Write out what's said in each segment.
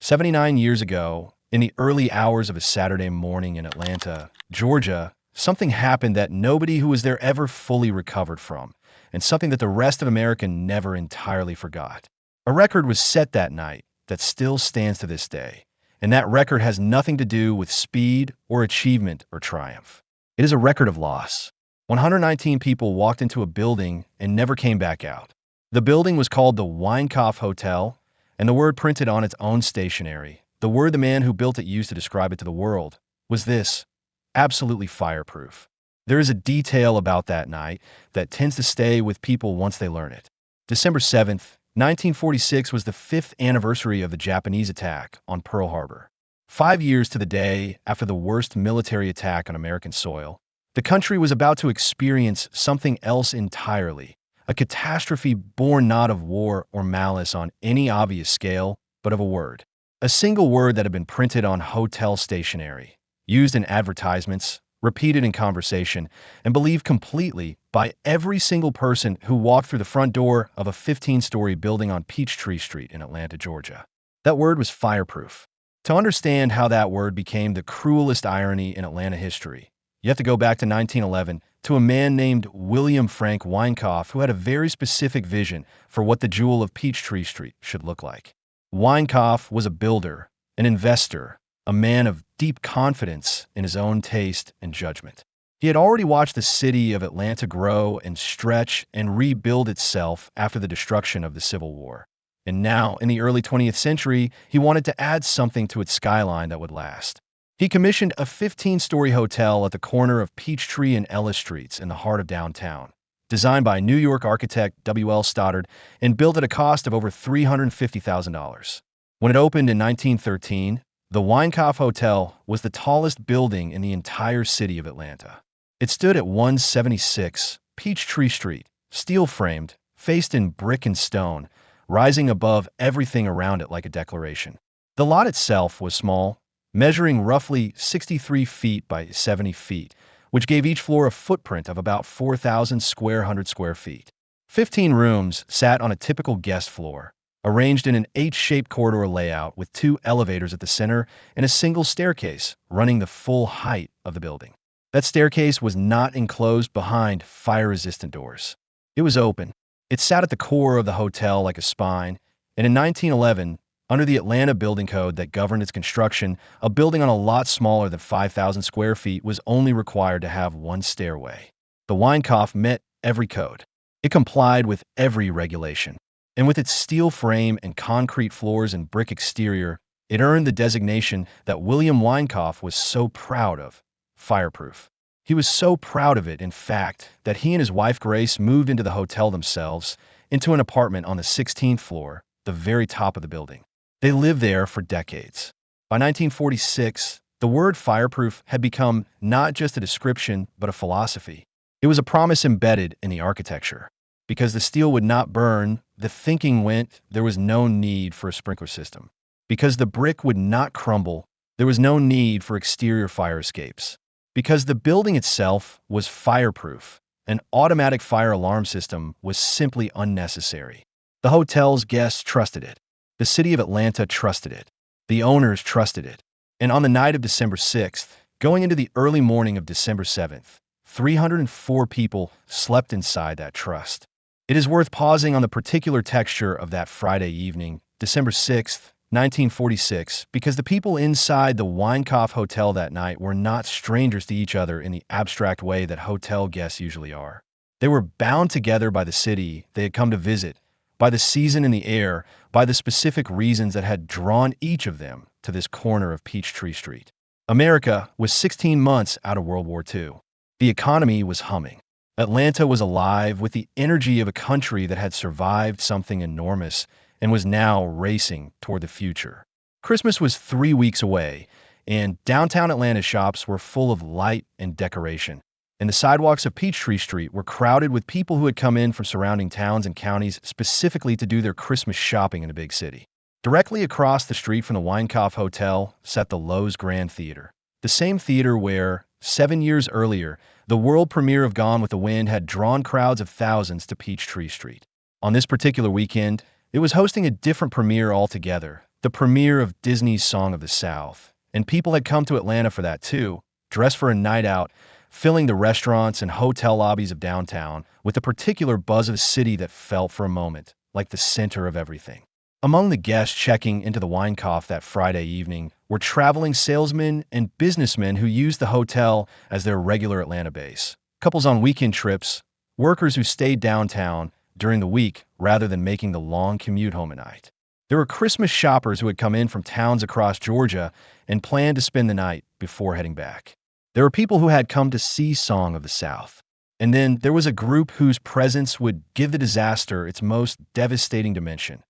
79 years ago, in the early hours of a Saturday morning in Atlanta, Georgia, something happened that nobody who was there ever fully recovered from, and something that the rest of America never entirely forgot. A record was set that night that still stands to this day, and that record has nothing to do with speed or achievement or triumph. It is a record of loss. 119 people walked into a building and never came back out. The building was called the Winecoff Hotel, and the word printed on its own stationery, the word the man who built it used to describe it to the world, was this: absolutely fireproof. There is a detail about that night that tends to stay with people once they learn it. December 7th, 1946 was the 5th anniversary of the Japanese attack on Pearl Harbor. 5 years to the day after the worst military attack on American soil, the country was about to experience something else entirely, a catastrophe born not of war or malice on any obvious scale, but of a word. A single word that had been printed on hotel stationery, used in advertisements, repeated in conversation, and believed completely by every single person who walked through the front door of a 15-story building on Peachtree Street in Atlanta, Georgia. That word was fireproof. To understand how that word became the cruelest irony in Atlanta history, you have to go back to 1911 to a man named William Frank Winecoff, who had a very specific vision for what the jewel of Peachtree Street should look like. Winecoff was a builder, an investor, a man of deep confidence in his own taste and judgment. He had already watched the city of Atlanta grow and stretch and rebuild itself after the destruction of the Civil War. And now, in the early 20th century, he wanted to add something to its skyline that would last. He commissioned a 15-story hotel at the corner of Peachtree and Ellis Streets in the heart of downtown, designed by New York architect W.L. Stoddard and built at a cost of over $350,000. When it opened in 1913, the Winecoff Hotel was the tallest building in the entire city of Atlanta. It stood at 176 Peachtree Street, steel-framed, faced in brick and stone, rising above everything around it like a declaration. The lot itself was small, measuring roughly 63 feet by 70 feet, which gave each floor a footprint of about 4,000 square feet. 15 rooms sat on a typical guest floor, arranged in an H-shaped corridor layout with 2 elevators at the center and a single staircase running the full height of the building. That staircase was not enclosed behind fire-resistant doors. It was open. It sat at the core of the hotel like a spine, and in 1911, under the Atlanta building code that governed its construction, a building on a lot smaller than 5,000 square feet was only required to have 1 stairway. The Winecoff met every code. It complied with every regulation. And with its steel frame and concrete floors and brick exterior, it earned the designation that William Winecoff was so proud of: fireproof. He was so proud of it, in fact, that he and his wife Grace moved into the hotel themselves, into an apartment on the 16th floor, the very top of the building. They lived there for decades. By 1946, the word fireproof had become not just a description, but a philosophy. It was a promise embedded in the architecture. Because the steel would not burn, the thinking went there was no need for a sprinkler system. Because the brick would not crumble, there was no need for exterior fire escapes. Because the building itself was fireproof, an automatic fire alarm system was simply unnecessary. The hotel's guests trusted it. The city of Atlanta trusted it. The owners trusted it. And on the night of December 6th, going into the early morning of December 7th, 304 people slept inside that trust. It is worth pausing on the particular texture of that Friday evening, December 6th, 1946, because the people inside the Winecoff Hotel that night were not strangers to each other in the abstract way that hotel guests usually are. They were bound together by the city they had come to visit, by the season in the air, by the specific reasons that had drawn each of them to this corner of Peachtree Street. America was 16 months out of World War II. The economy was humming. Atlanta was alive with the energy of a country that had survived something enormous and was now racing toward the future. Christmas was 3 weeks away, and downtown Atlanta shops were full of light and decoration. And the sidewalks of Peachtree Street were crowded with people who had come in from surrounding towns and counties specifically to do their Christmas shopping in a big city. Directly across the street from the Winecoff Hotel sat the Lowe's Grand Theater, the same theater where, 7 years earlier, the world premiere of Gone with the Wind had drawn crowds of thousands to Peachtree Street. On this particular weekend, it was hosting a different premiere altogether, the premiere of Disney's Song of the South, and people had come to Atlanta for that too, dressed for a night out, filling the restaurants and hotel lobbies of downtown with a particular buzz of a city that felt for a moment like the center of everything. Among the guests checking into the Winecoff that Friday evening were traveling salesmen and businessmen who used the hotel as their regular Atlanta base, couples on weekend trips, workers who stayed downtown during the week rather than making the long commute home at night. There were Christmas shoppers who had come in from towns across Georgia and planned to spend the night before heading back. There were people who had come to see Song of the South. And then there was a group whose presence would give the disaster its most devastating dimension.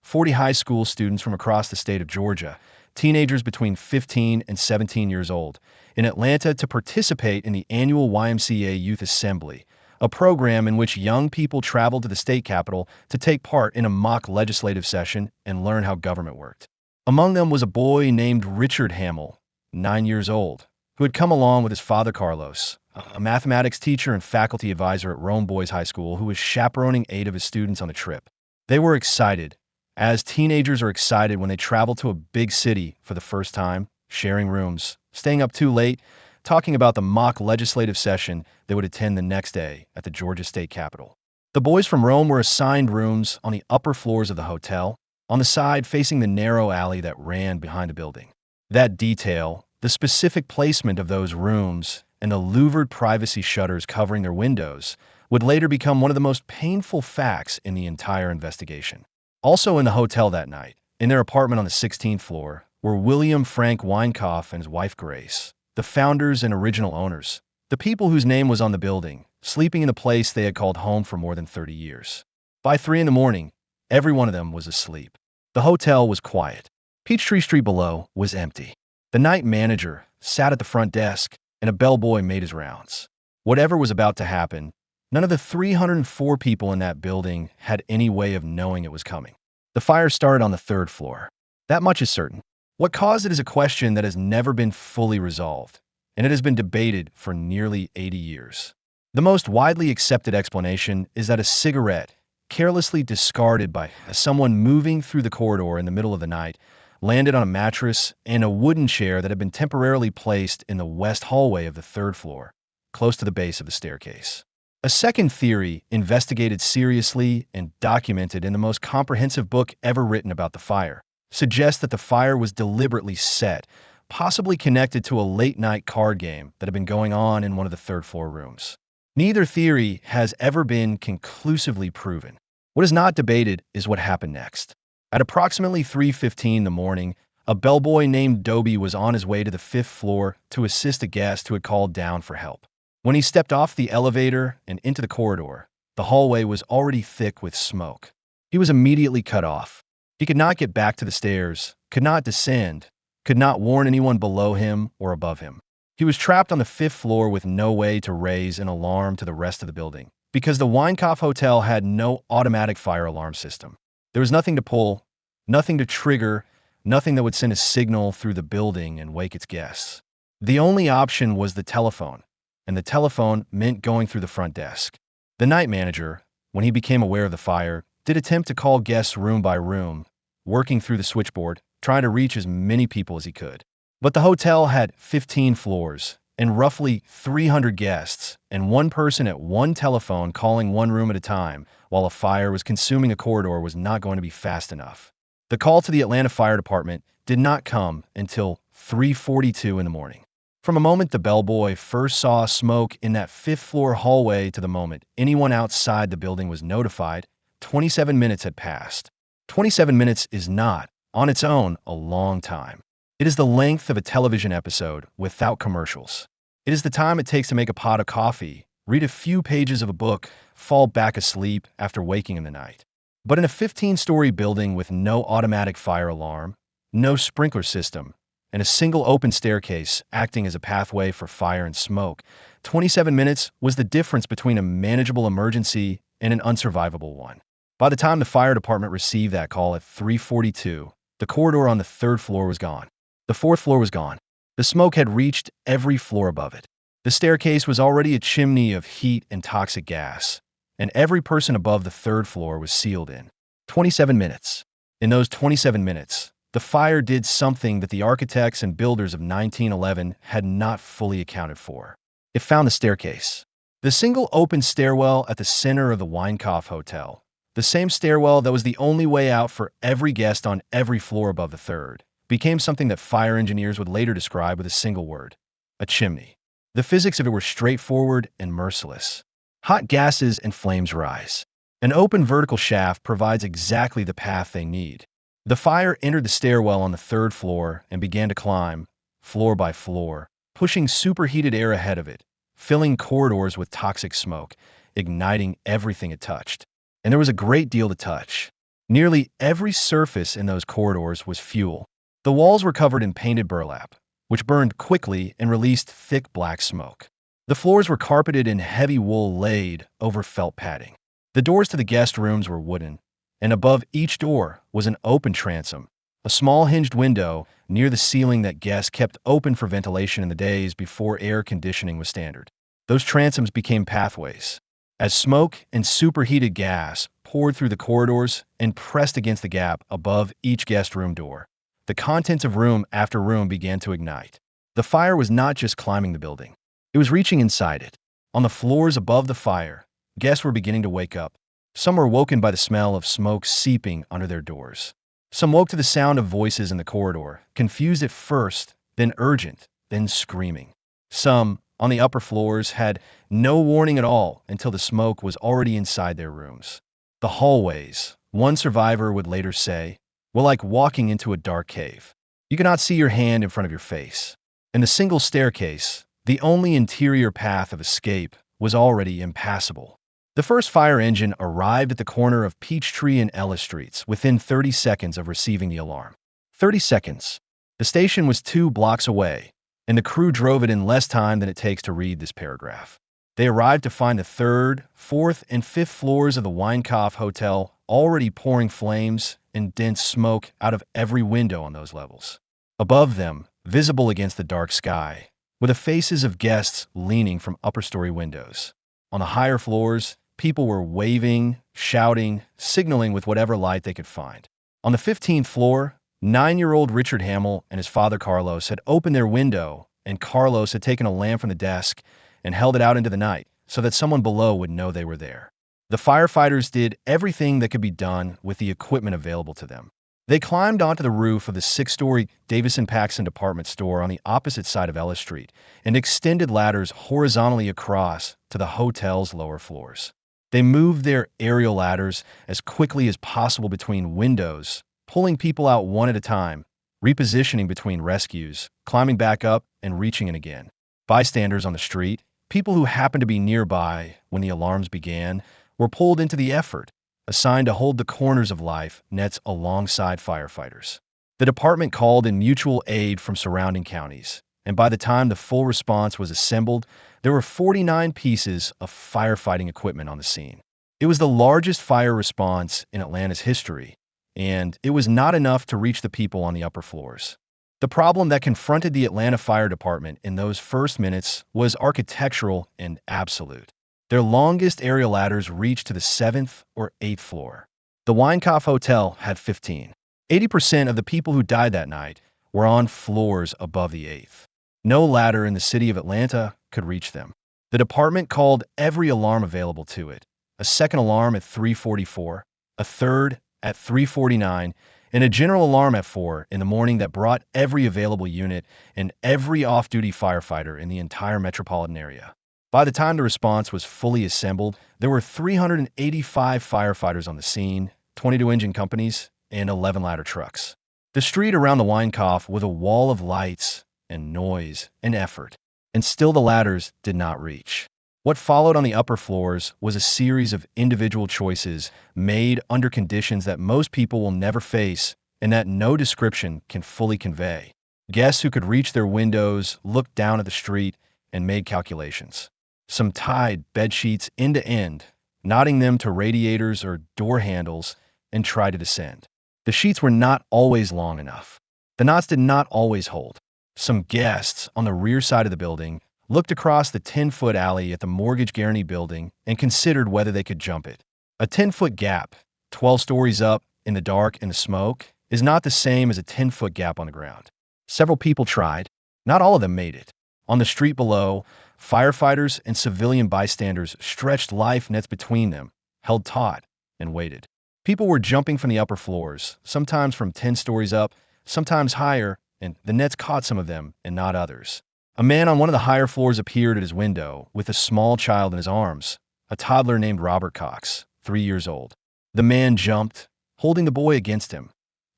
40 high school students from across the state of Georgia, teenagers between 15 and 17 years old, in Atlanta to participate in the annual YMCA Youth Assembly, a program in which young people traveled to the state capitol to take part in a mock legislative session and learn how government worked. Among them was a boy named Richard Hamill, 9 years old, who had come along with his father Carlos, a mathematics teacher and faculty advisor at Rome Boys High School who was chaperoning 8 of his students on the trip. They were excited, as teenagers are excited when they travel to a big city for the first time, sharing rooms, staying up too late, talking about the mock legislative session they would attend the next day at the Georgia State Capitol. The boys from Rome were assigned rooms on the upper floors of the hotel, on the side facing the narrow alley that ran behind the building. That detail, the specific placement of those rooms, and the louvered privacy shutters covering their windows would later become one of the most painful facts in the entire investigation. Also in the hotel that night, in their apartment on the 16th floor, were William Frank Winecoff and his wife Grace, the founders and original owners, the people whose name was on the building, sleeping in the place they had called home for more than 30 years. By 3 in the morning, every one of them was asleep. The hotel was quiet. Peachtree Street below was empty. The night manager sat at the front desk, and a bellboy made his rounds. Whatever was about to happen, none of the 304 people in that building had any way of knowing it was coming. The fire started on the 3rd floor. That much is certain. What caused it is a question that has never been fully resolved, and it has been debated for nearly 80 years. The most widely accepted explanation is that a cigarette, carelessly discarded by someone moving through the corridor in the middle of the night, landed on a mattress and a wooden chair that had been temporarily placed in the west hallway of the 3rd floor, close to the base of the staircase. A second theory, investigated seriously and documented in the most comprehensive book ever written about the fire, suggests that the fire was deliberately set, possibly connected to a late-night card game that had been going on in one of the 3rd floor rooms. Neither theory has ever been conclusively proven. What is not debated is what happened next. At approximately 3:15 in the morning, a bellboy named Dobie was on his way to the 5th floor to assist a guest who had called down for help. When he stepped off the elevator and into the corridor, the hallway was already thick with smoke. He was immediately cut off. He could not get back to the stairs, could not descend, could not warn anyone below him or above him. He was trapped on the 5th floor with no way to raise an alarm to the rest of the building, because the Winecoff Hotel had no automatic fire alarm system. There was nothing to pull, nothing to trigger, nothing that would send a signal through the building and wake its guests. The only option was the telephone, and the telephone meant going through the front desk. The night manager, when he became aware of the fire, did attempt to call guests room by room, working through the switchboard, trying to reach as many people as he could. But the hotel had 15 floors and roughly 300 guests, and one person at one telephone calling one room at a time while a fire was consuming a corridor was not going to be fast enough. The call to the Atlanta Fire Department did not come until 3:42 in the morning. From a moment the bellboy first saw smoke in that 5th floor hallway to the moment anyone outside the building was notified, 27 minutes had passed. 27 minutes is not, on its own, a long time. It is the length of a television episode without commercials. It is the time it takes to make a pot of coffee, read a few pages of a book, fall back asleep after waking in the night. But in a 15-story building with no automatic fire alarm, no sprinkler system, and a single open staircase acting as a pathway for fire and smoke, 27 minutes was the difference between a manageable emergency and an unsurvivable one. By the time the fire department received that call at 3:42, the corridor on the 3rd floor was gone. The 4th floor was gone. The smoke had reached every floor above it. The staircase was already a chimney of heat and toxic gas, and every person above the 3rd floor was sealed in. 27 minutes. In those 27 minutes, the fire did something that the architects and builders of 1911 had not fully accounted for. It found the staircase. The single open stairwell at the center of the Winecoff Hotel. The same stairwell that was the only way out for every guest on every floor above the third, became something that fire engineers would later describe with a single word: a chimney. The physics of it were straightforward and merciless. Hot gases and flames rise. An open vertical shaft provides exactly the path they need. The fire entered the stairwell on the third floor and began to climb, floor by floor, pushing superheated air ahead of it, filling corridors with toxic smoke, igniting everything it touched. And there was a great deal to touch. Nearly every surface in those corridors was fuel. The walls were covered in painted burlap, which burned quickly and released thick black smoke. The floors were carpeted in heavy wool laid over felt padding. The doors to the guest rooms were wooden, and above each door was an open transom, a small hinged window near the ceiling that guests kept open for ventilation in the days before air conditioning was standard. Those transoms became pathways. As smoke and superheated gas poured through the corridors and pressed against the gap above each guest room door, the contents of room after room began to ignite. The fire was not just climbing the building. It was reaching inside it. On the floors above the fire, guests were beginning to wake up. Some were woken by the smell of smoke seeping under their doors. Some woke to the sound of voices in the corridor, confused at first, then urgent, then screaming. Some, on the upper floors, had no warning at all until the smoke was already inside their rooms. The hallways, one survivor would later say, were like walking into a dark cave. You could not see your hand in front of your face. And the single staircase, the only interior path of escape, was already impassable. The first fire engine arrived at the corner of Peachtree and Ellis Streets within 30 seconds of receiving the alarm. 30 seconds. The station was 2 blocks away, and the crew drove it in less time than it takes to read this paragraph. They arrived to find the 3rd, 4th, and 5th floors of the Winecoff Hotel already pouring flames and dense smoke out of every window on those levels. Above them, visible against the dark sky, were the faces of guests leaning from upper-story windows. On the higher floors, people were waving, shouting, signaling with whatever light they could find. On the 15th floor, 9-year-old Richard Hamill and his father Carlos had opened their window, and Carlos had taken a lamp from the desk and held it out into the night so that someone below would know they were there. The firefighters did everything that could be done with the equipment available to them. They climbed onto the roof of the 6-story Davison-Paxson department store on the opposite side of Ellis Street and extended ladders horizontally across to the hotel's lower floors. They moved their aerial ladders as quickly as possible between windows, pulling people out one at a time, repositioning between rescues, climbing back up, and reaching in again. Bystanders on the street, people who happened to be nearby when the alarms began, were pulled into the effort, assigned to hold the corners of life nets alongside firefighters. The department called in mutual aid from surrounding counties, and by the time the full response was assembled, there were 49 pieces of firefighting equipment on the scene. It was the largest fire response in Atlanta's history, and it was not enough to reach the people on the upper floors. The problem that confronted the Atlanta Fire Department in those first minutes was architectural and absolute. Their longest aerial ladders reached to the 7th or 8th floor. The Winecoff Hotel had 15. 80% of the people who died that night were on floors above the 8th. No ladder in the city of Atlanta could reach them. The department called every alarm available to it. A second alarm at 3:44, a third at 3:49, and a general alarm at 4 in the morning that brought every available unit and every off-duty firefighter in the entire metropolitan area. By the time the response was fully assembled, there were 385 firefighters on the scene, 22 engine companies, and 11 ladder trucks. The street around the Winecoff was a wall of lights and noise and effort, and still the ladders did not reach. What followed on the upper floors was a series of individual choices made under conditions that most people will never face and that no description can fully convey. Guests who could reach their windows looked down at the street and made calculations. Some tied bed sheets end to end, knotting them to radiators or door handles, and tried to descend. The sheets were not always long enough. The knots did not always hold. Some guests on the rear side of the building looked across the 10-foot alley at the mortgage guarantee building and considered whether they could jump it. A 10-foot gap, 12 stories up, in the dark and the smoke, is not the same as a 10-foot gap on the ground. Several people tried. Not all of them made it. On the street below, firefighters and civilian bystanders stretched life nets between them, held taut, and waited. People were jumping from the upper floors, sometimes from 10 stories up, sometimes higher, and the nets caught some of them and not others. A man on one of the higher floors appeared at his window with a small child in his arms, a toddler named Robert Cox, 3 years old. The man jumped, holding the boy against him,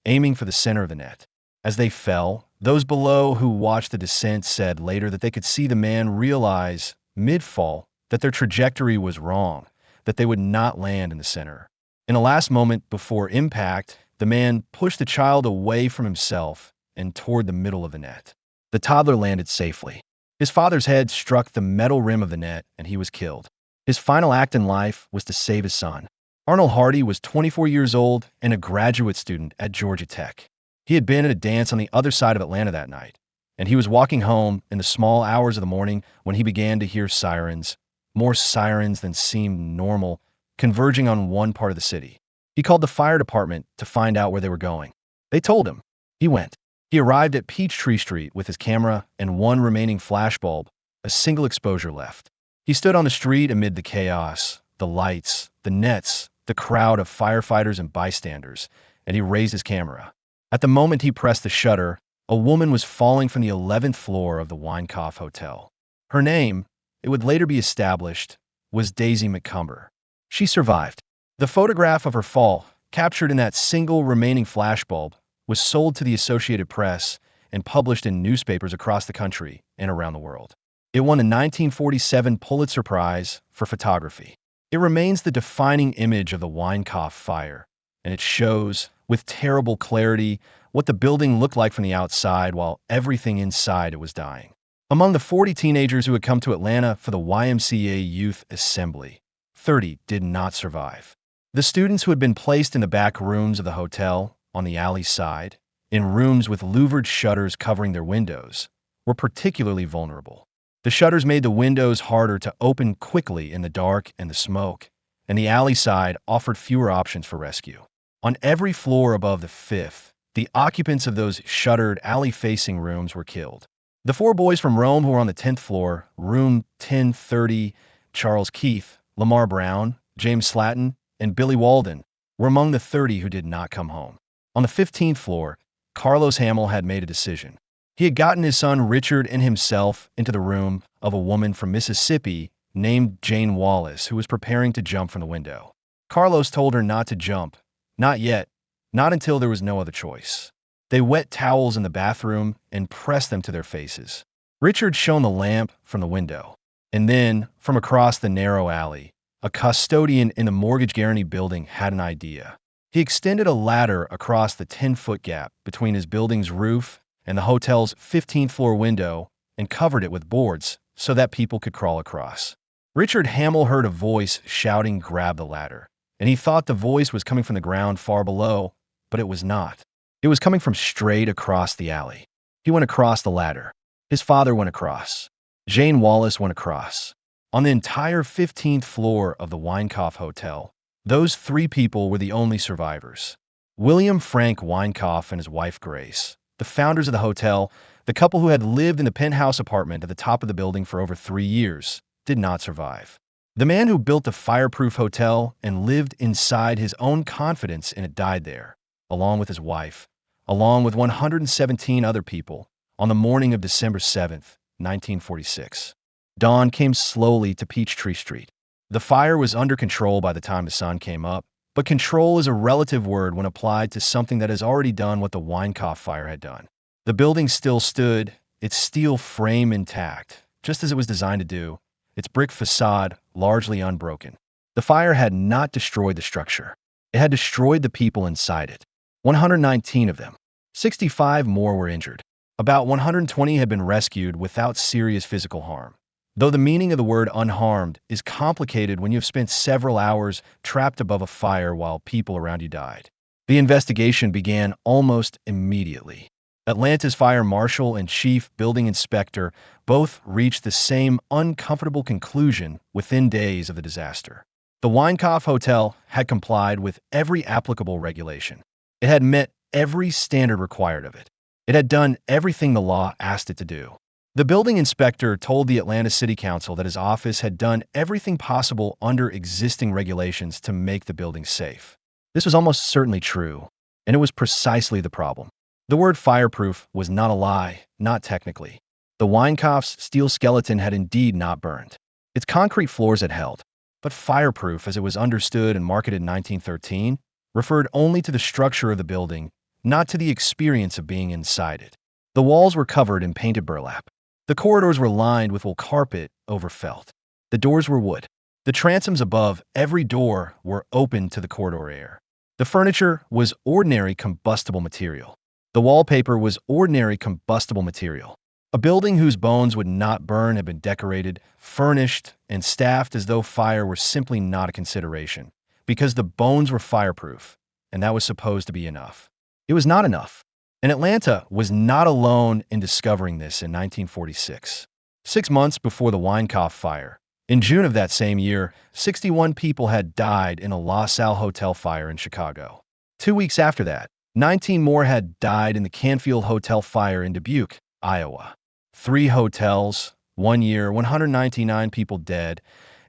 aiming for the center of the net. As they fell, those below who watched the descent said later that they could see the man realize, mid-fall, that their trajectory was wrong, that they would not land in the center. In a last moment before impact, the man pushed the child away from himself and toward the middle of the net. The toddler landed safely. His father's head struck the metal rim of the net, and he was killed. His final act in life was to save his son. Arnold Hardy was 24 years old and a graduate student at Georgia Tech. He had been at a dance on the other side of Atlanta that night, and he was walking home in the small hours of the morning when he began to hear sirens, more sirens than seemed normal, converging on one part of the city. He called the fire department to find out where they were going. They told him. He went. He arrived at Peachtree Street with his camera and one remaining flashbulb, a single exposure left. He stood on the street amid the chaos, the lights, the nets, the crowd of firefighters and bystanders, and he raised his camera. At the moment he pressed the shutter, a woman was falling from the 11th floor of the Winecoff Hotel. Her name, it would later be established, was Daisy McCumber. She survived. The photograph of her fall, captured in that single remaining flashbulb, was sold to the Associated Press and published in newspapers across the country and around the world. It won a 1947 Pulitzer Prize for photography. It remains the defining image of the Winecoff fire, and it shows, with terrible clarity, what the building looked like from the outside while everything inside it was dying. Among the 40 teenagers who had come to Atlanta for the YMCA Youth Assembly, 30 did not survive. The students who had been placed in the back rooms of the hotel, on the alley side, in rooms with louvered shutters covering their windows, were particularly vulnerable. The shutters made the windows harder to open quickly in the dark and the smoke, and the alley side offered fewer options for rescue. On every floor above the 5th, the occupants of those shuttered alley-facing rooms were killed. The 4 boys from Rome who were on the 10th floor, room 1030, Charles Keith, Lamar Brown, James Slatton, and Billy Walden, were among the 30 who did not come home. On the 15th floor, Carlos Hamill had made a decision. He had gotten his son Richard and himself into the room of a woman from Mississippi named Jane Wallace, who was preparing to jump from the window. Carlos told her not to jump. Not yet. Not until there was no other choice. They wet towels in the bathroom and pressed them to their faces. Richard shone the lamp from the window. And then, from across the narrow alley, a custodian in the mortgage guarantee building had an idea. He extended a ladder across the 10-foot gap between his building's roof and the hotel's 15th floor window and covered it with boards so that people could crawl across. Richard Hamill heard a voice shouting, "Grab the ladder," and he thought the voice was coming from the ground far below, but it was not. It was coming from straight across the alley. He went across the ladder. His father went across. Jane Wallace went across. On the entire 15th floor of the Winecoff Hotel, those 3 people were the only survivors. William Frank Winecoff and his wife Grace, the founders of the hotel, the couple who had lived in the penthouse apartment at the top of the building for over 3 years, did not survive. The man who built the fireproof hotel and lived inside his own confidence in it died there, along with his wife, along with 117 other people, on the morning of December 7th, 1946. Dawn came slowly to Peachtree Street. The fire was under control by the time the sun came up, but control is a relative word when applied to something that has already done what the Winecoff fire had done. The building still stood, its steel frame intact, just as it was designed to do, its brick facade largely unbroken. The fire had not destroyed the structure. It had destroyed the people inside it. 119 of them. 65 more were injured. About 120 had been rescued without serious physical harm. Though the meaning of the word unharmed is complicated when you have spent several hours trapped above a fire while people around you died. The investigation began almost immediately. Atlanta's fire marshal and chief building inspector both reached the same uncomfortable conclusion within days of the disaster. The Winecoff Hotel had complied with every applicable regulation. It had met every standard required of it. It had done everything the law asked it to do. The building inspector told the Atlanta City Council that his office had done everything possible under existing regulations to make the building safe. This was almost certainly true, and it was precisely the problem. The word fireproof was not a lie, not technically. The Winecoff's steel skeleton had indeed not burned. Its concrete floors had held, but fireproof, as it was understood and marketed in 1913, referred only to the structure of the building, not to the experience of being inside it. The walls were covered in painted burlap. The corridors were lined with wool carpet over felt. The doors were wood. The transoms above every door were open to the corridor air. The furniture was ordinary combustible material. The wallpaper was ordinary combustible material. A building whose bones would not burn had been decorated, furnished, and staffed as though fire were simply not a consideration, because the bones were fireproof, and that was supposed to be enough. It was not enough. And Atlanta was not alone in discovering this in 1946. 6 months before the Winecoff fire, in June of that same year, 61 people had died in a La Salle hotel fire in Chicago. 2 weeks after that, 19 more had died in the Canfield Hotel fire in Dubuque, Iowa. 3 hotels, 1 year, 199 people dead,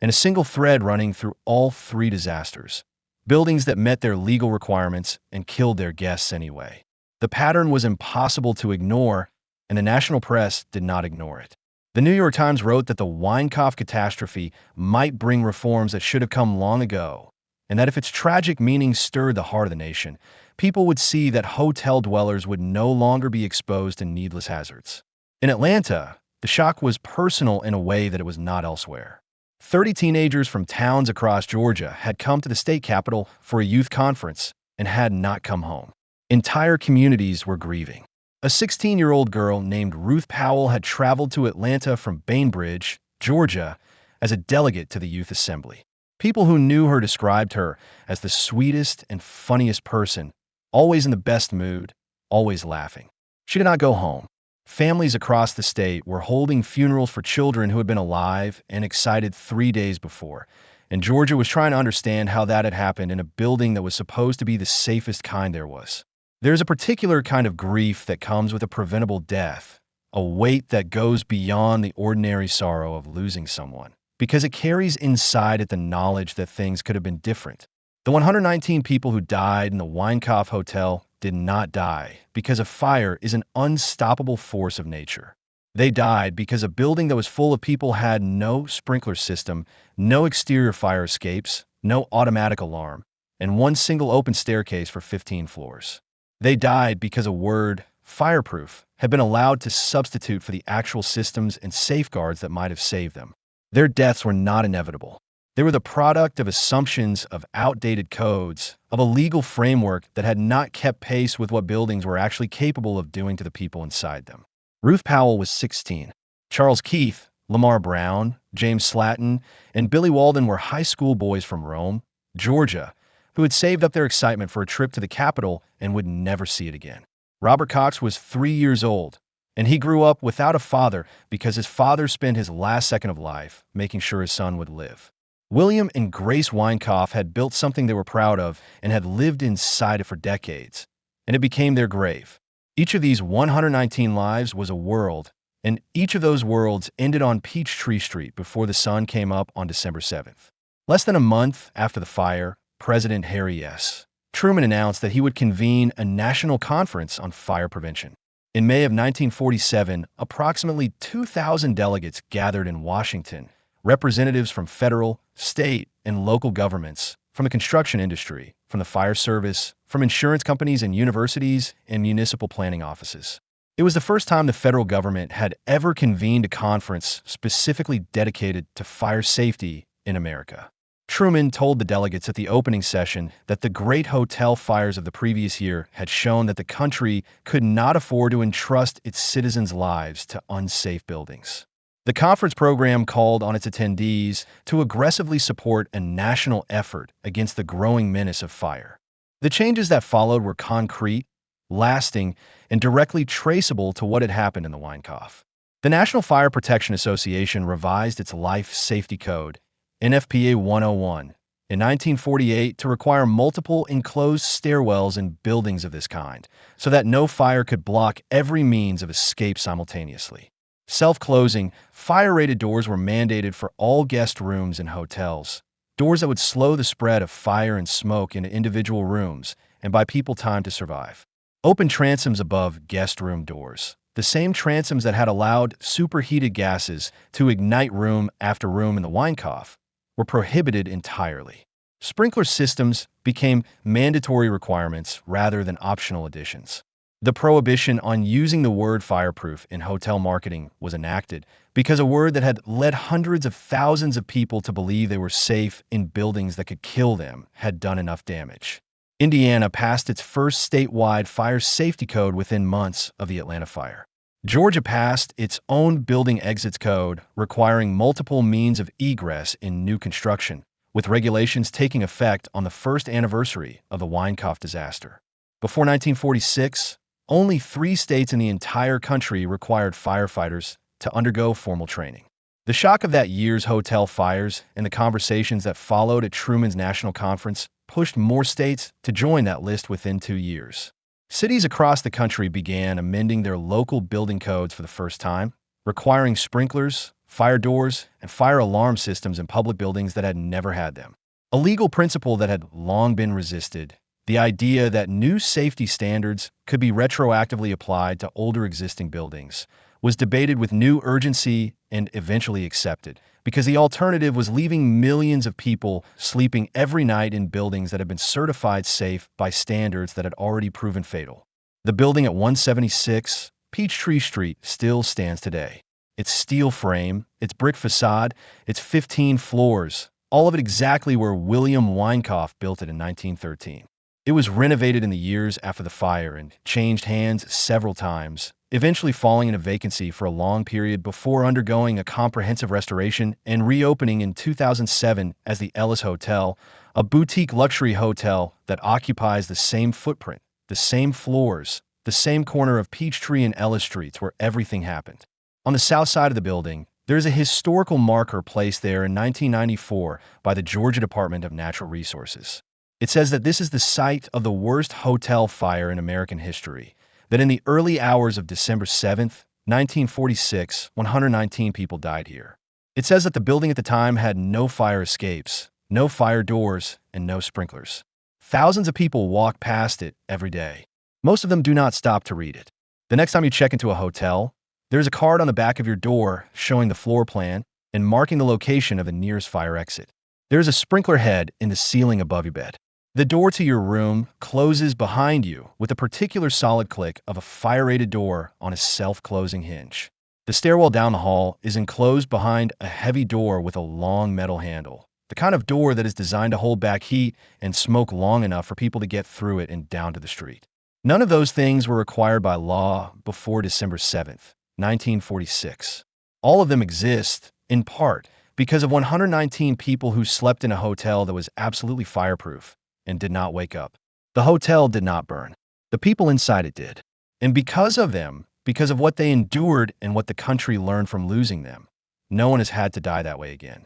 and a single thread running through all 3 disasters. Buildings that met their legal requirements and killed their guests anyway. The pattern was impossible to ignore, and the national press did not ignore it. The New York Times wrote that the Winecoff catastrophe might bring reforms that should have come long ago, and that if its tragic meaning stirred the heart of the nation, people would see that hotel dwellers would no longer be exposed to needless hazards. In Atlanta, the shock was personal in a way that it was not elsewhere. 30 teenagers from towns across Georgia had come to the state capitol for a youth conference and had not come home. Entire communities were grieving. A 16-year-old girl named Ruth Powell had traveled to Atlanta from Bainbridge, Georgia, as a delegate to the youth assembly. People who knew her described her as the sweetest and funniest person, always in the best mood, always laughing. She did not go home. Families across the state were holding funerals for children who had been alive and excited 3 days before, and Georgia was trying to understand how that had happened in a building that was supposed to be the safest kind there was. There's a particular kind of grief that comes with a preventable death, a weight that goes beyond the ordinary sorrow of losing someone, because it carries inside it the knowledge that things could have been different. The 119 people who died in the Winecoff Hotel did not die because a fire is an unstoppable force of nature. They died because a building that was full of people had no sprinkler system, no exterior fire escapes, no automatic alarm, and one single open staircase for 15 floors. They died because a word, fireproof, had been allowed to substitute for the actual systems and safeguards that might have saved them. Their deaths were not inevitable. They were the product of assumptions of outdated codes, of a legal framework that had not kept pace with what buildings were actually capable of doing to the people inside them. Ruth Powell was 16. Charles Keith, Lamar Brown, James Slatton, and Billy Walden were high school boys from Rome, Georgia, who had saved up their excitement for a trip to the Capitol and would never see it again. Robert Cox was 3 years old, and he grew up without a father because his father spent his last second of life making sure his son would live. William and Grace Winecoff had built something they were proud of and had lived inside it for decades, and it became their grave. Each of these 119 lives was a world, and each of those worlds ended on Peachtree Street before the sun came up on December 7th. Less than a month after the fire, President Harry S. Truman announced that he would convene a national conference on fire prevention. In May of 1947, approximately 2,000 delegates gathered in Washington, representatives from federal, state, and local governments, from the construction industry, from the fire service, from insurance companies and universities, and municipal planning offices. It was the first time the federal government had ever convened a conference specifically dedicated to fire safety in America. Truman told the delegates at the opening session that the great hotel fires of the previous year had shown that the country could not afford to entrust its citizens' lives to unsafe buildings. The conference program called on its attendees to aggressively support a national effort against the growing menace of fire. The changes that followed were concrete, lasting, and directly traceable to what had happened in the Winecoff. The National Fire Protection Association revised its Life Safety Code, NFPA 101, In 1948, to require multiple enclosed stairwells in buildings of this kind, so that no fire could block every means of escape simultaneously. Self-closing, fire-rated doors were mandated for all guest rooms in hotels, doors that would slow the spread of fire and smoke into individual rooms and buy people time to survive. Open transoms above guest room doors, the same transoms that had allowed superheated gases to ignite room after room in the Winecoff, were prohibited entirely. Sprinkler systems became mandatory requirements rather than optional additions. The prohibition on using the word fireproof in hotel marketing was enacted because a word that had led hundreds of thousands of people to believe they were safe in buildings that could kill them had done enough damage. Indiana passed its first statewide fire safety code within months of the Atlanta fire. Georgia passed its own building exits code requiring multiple means of egress in new construction, with regulations taking effect on the first anniversary of the Winecoff disaster. Before 1946, only 3 states in the entire country required firefighters to undergo formal training. The shock of that year's hotel fires and the conversations that followed at Truman's National Conference pushed more states to join that list within 2 years. Cities across the country began amending their local building codes for the first time, requiring sprinklers, fire doors, and fire alarm systems in public buildings that had never had them. A legal principle that had long been resisted, the idea that new safety standards could be retroactively applied to older existing buildings, was debated with new urgency and eventually accepted, because the alternative was leaving millions of people sleeping every night in buildings that had been certified safe by standards that had already proven fatal. The building at 176 Peachtree Street still stands today. Its steel frame, its brick facade, its 15 floors, all of it exactly where William Winecoff built it in 1913. It was renovated in the years after the fire and changed hands several times, eventually falling into vacancy for a long period before undergoing a comprehensive restoration and reopening in 2007 as the Ellis Hotel, a boutique luxury hotel that occupies the same footprint, the same floors, the same corner of Peachtree and Ellis Streets where everything happened. On the south side of the building, there is a historical marker placed there in 1994 by the Georgia Department of Natural Resources. It says that this is the site of the worst hotel fire in American history, that in the early hours of December 7th, 1946, 119 people died here. It says that the building at the time had no fire escapes, no fire doors, and no sprinklers. Thousands of people walk past it every day. Most of them do not stop to read it. The next time you check into a hotel, there's a card on the back of your door showing the floor plan and marking the location of the nearest fire exit. There's a sprinkler head in the ceiling above your bed. The door to your room closes behind you with a particular solid click of a fire-rated door on a self-closing hinge. The stairwell down the hall is enclosed behind a heavy door with a long metal handle, the kind of door that is designed to hold back heat and smoke long enough for people to get through it and down to the street. None of those things were required by law before December 7th, 1946. All of them exist, in part, because of 119 people who slept in a hotel that was absolutely fireproof and did not wake up. The hotel did not burn. The people inside it did. And because of them, because of what they endured and what the country learned from losing them, no one has had to die that way again.